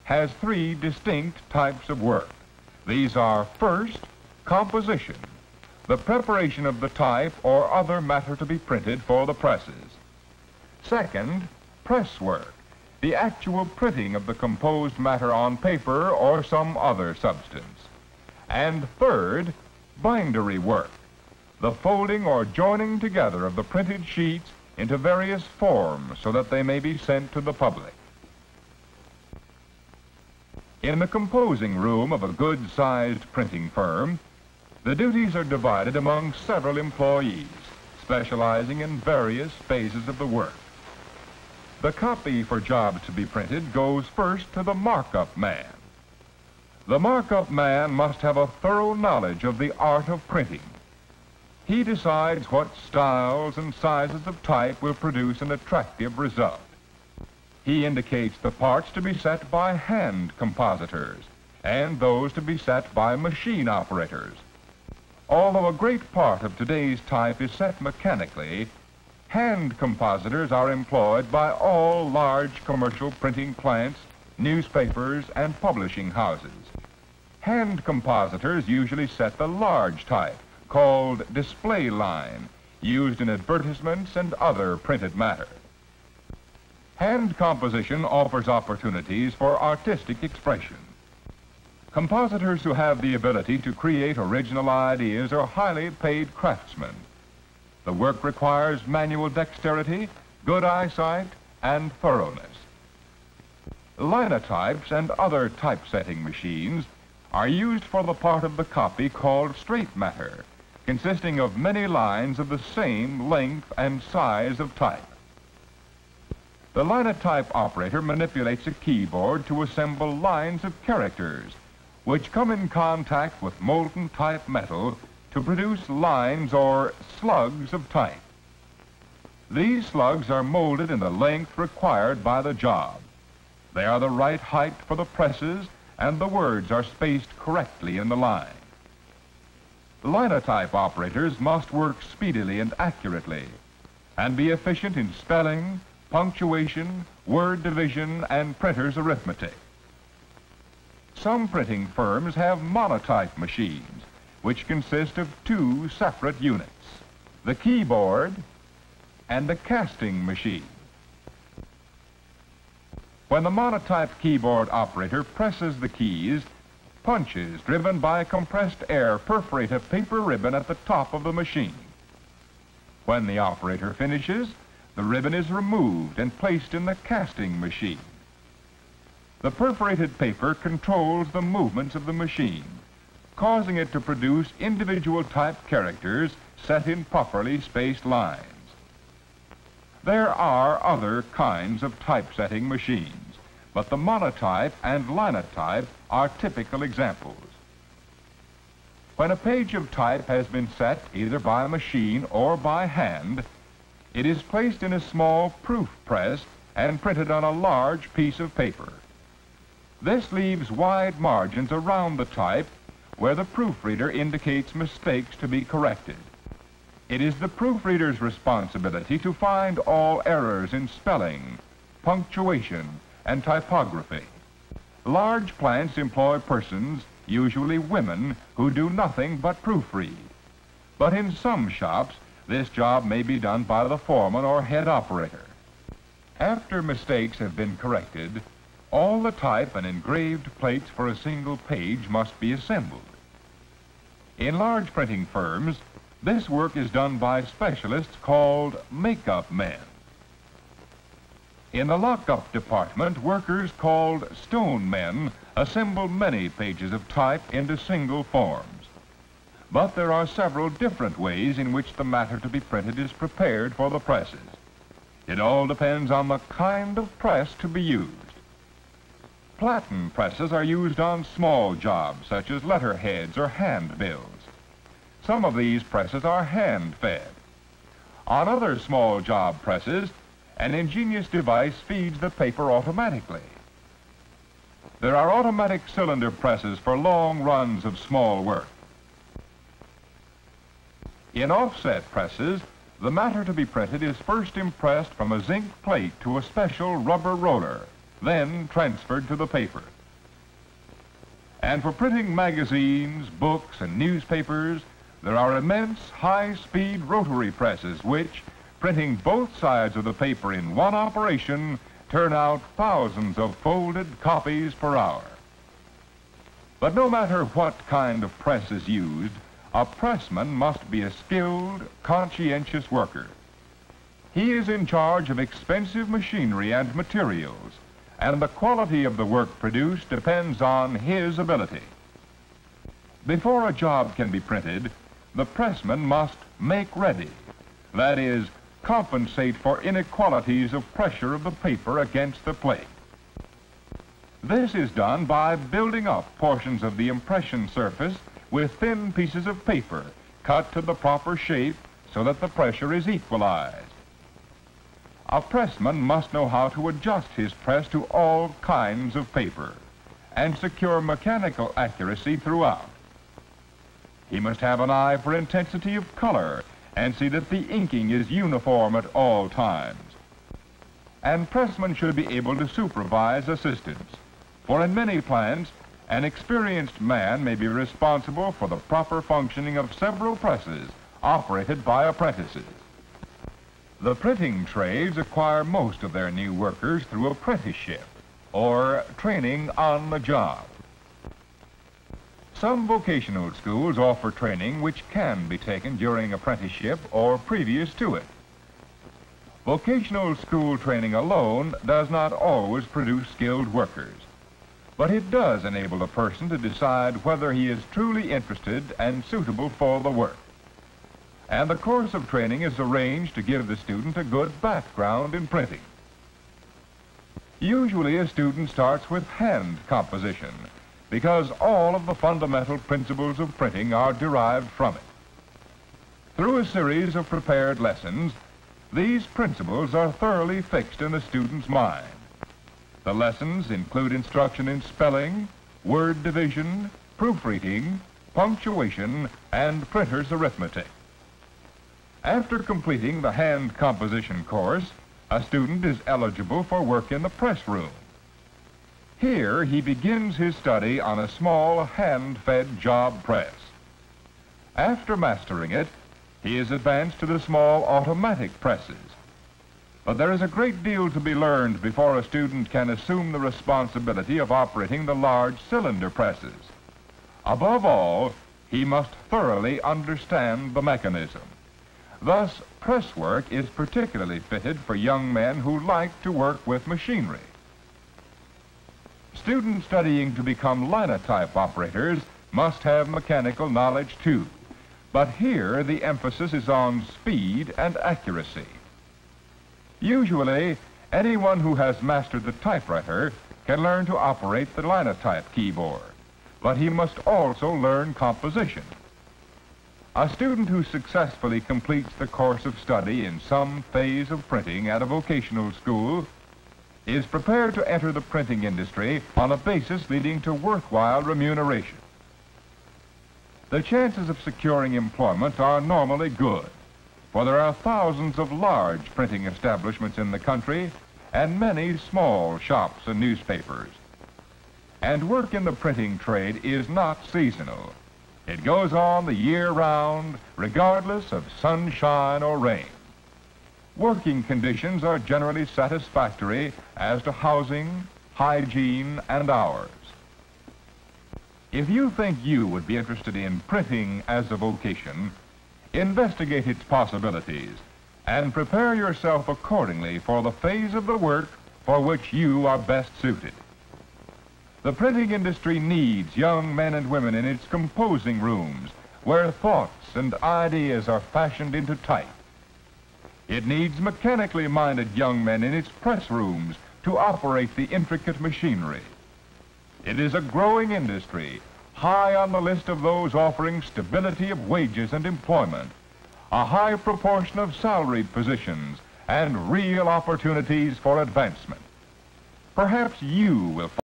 has three distinct types of work. These are, first, composition, the preparation of the type or other matter to be printed for the presses. Second, press work, the actual printing of the composed matter on paper or some other substance. And third, bindery work, the folding or joining together of the printed sheets into various forms so that they may be sent to the public. In the composing room of a good-sized printing firm, the duties are divided among several employees, specializing in various phases of the work. The copy for jobs to be printed goes first to the markup man. The markup man must have a thorough knowledge of the art of printing. He decides what styles and sizes of type will produce an attractive result. He indicates the parts to be set by hand compositors and those to be set by machine operators. Although a great part of today's type is set mechanically, hand compositors are employed by all large commercial printing plants, newspapers, and publishing houses. Hand compositors usually set the large type, called display line, used in advertisements and other printed matter. Hand composition offers opportunities for artistic expression. Compositors who have the ability to create original ideas are highly paid craftsmen. The work requires manual dexterity, good eyesight, and thoroughness. Linotypes and other typesetting machines are used for the part of the copy called straight matter, consisting of many lines of the same length and size of type. The linotype operator manipulates a keyboard to assemble lines of characters, which come in contact with molten type metal to produce lines or slugs of type. These slugs are molded in the length required by the job. They are the right height for the presses, and the words are spaced correctly in the line. Linotype operators must work speedily and accurately, and be efficient in spelling, punctuation, word division, and printer's arithmetic. Some printing firms have monotype machines, which consist of two separate units, the keyboard and the casting machine. When the monotype keyboard operator presses the keys, punches driven by compressed air perforate a paper ribbon at the top of the machine. When the operator finishes, the ribbon is removed and placed in the casting machine. The perforated paper controls the movements of the machine, causing it to produce individual type characters set in properly spaced lines. There are other kinds of typesetting machines, but the monotype and linotype are typical examples. When a page of type has been set either by a machine or by hand, it is placed in a small proof press and printed on a large piece of paper. This leaves wide margins around the type where the proofreader indicates mistakes to be corrected. It is the proofreader's responsibility to find all errors in spelling, punctuation, and typography. Large plants employ persons, usually women, who do nothing but proofread. But in some shops, this job may be done by the foreman or head operator. After mistakes have been corrected, all the type and engraved plates for a single page must be assembled. In large printing firms, this work is done by specialists called makeup men. In the lockup department, workers called stone men assemble many pages of type into single forms. But there are several different ways in which the matter to be printed is prepared for the presses. It all depends on the kind of press to be used. Platen presses are used on small jobs, such as letterheads or handbills. Some of these presses are hand-fed. On other small job presses, an ingenious device feeds the paper automatically. There are automatic cylinder presses for long runs of small work. In offset presses, the matter to be printed is first impressed from a zinc plate to a special rubber roller, then transferred to the paper. And for printing magazines, books, and newspapers, there are immense high-speed rotary presses which, printing both sides of the paper in one operation, turn out thousands of folded copies per hour. But no matter what kind of press is used, a pressman must be a skilled, conscientious worker. He is in charge of expensive machinery and materials, and the quality of the work produced depends on his ability. Before a job can be printed, the pressman must make ready, that is, compensate for inequalities of pressure of the paper against the plate. This is done by building up portions of the impression surface with thin pieces of paper cut to the proper shape so that the pressure is equalized. A pressman must know how to adjust his press to all kinds of paper and secure mechanical accuracy throughout. He must have an eye for intensity of color and see that the inking is uniform at all times. And pressmen should be able to supervise assistants, for in many plants, an experienced man may be responsible for the proper functioning of several presses operated by apprentices. The printing trades acquire most of their new workers through apprenticeship or training on the job. Some vocational schools offer training which can be taken during apprenticeship or previous to it. Vocational school training alone does not always produce skilled workers, but it does enable a person to decide whether he is truly interested and suitable for the work. And the course of training is arranged to give the student a good background in printing. Usually a student starts with hand composition because all of the fundamental principles of printing are derived from it. Through a series of prepared lessons, these principles are thoroughly fixed in the student's mind. The lessons include instruction in spelling, word division, proofreading, punctuation, and printer's arithmetic. After completing the hand composition course, a student is eligible for work in the press room. Here he begins his study on a small hand-fed job press. After mastering it, he is advanced to the small automatic presses. But there is a great deal to be learned before a student can assume the responsibility of operating the large cylinder presses. Above all, he must thoroughly understand the mechanism. Thus, press work is particularly fitted for young men who like to work with machinery. Students studying to become linotype operators must have mechanical knowledge too, but here the emphasis is on speed and accuracy. Usually, anyone who has mastered the typewriter can learn to operate the linotype keyboard, but he must also learn composition. A student who successfully completes the course of study in some phase of printing at a vocational school is prepared to enter the printing industry on a basis leading to worthwhile remuneration. The chances of securing employment are normally good, for there are thousands of large printing establishments in the country and many small shops and newspapers. And work in the printing trade is not seasonal. It goes on the year round, regardless of sunshine or rain. Working conditions are generally satisfactory as to housing, hygiene, and hours. If you think you would be interested in printing as a vocation, investigate its possibilities and prepare yourself accordingly for the phase of the work for which you are best suited. The printing industry needs young men and women in its composing rooms where thoughts and ideas are fashioned into type. It needs mechanically minded young men in its press rooms to operate the intricate machinery. It is a growing industry, high on the list of those offering stability of wages and employment, a high proportion of salaried positions, and real opportunities for advancement. Perhaps you will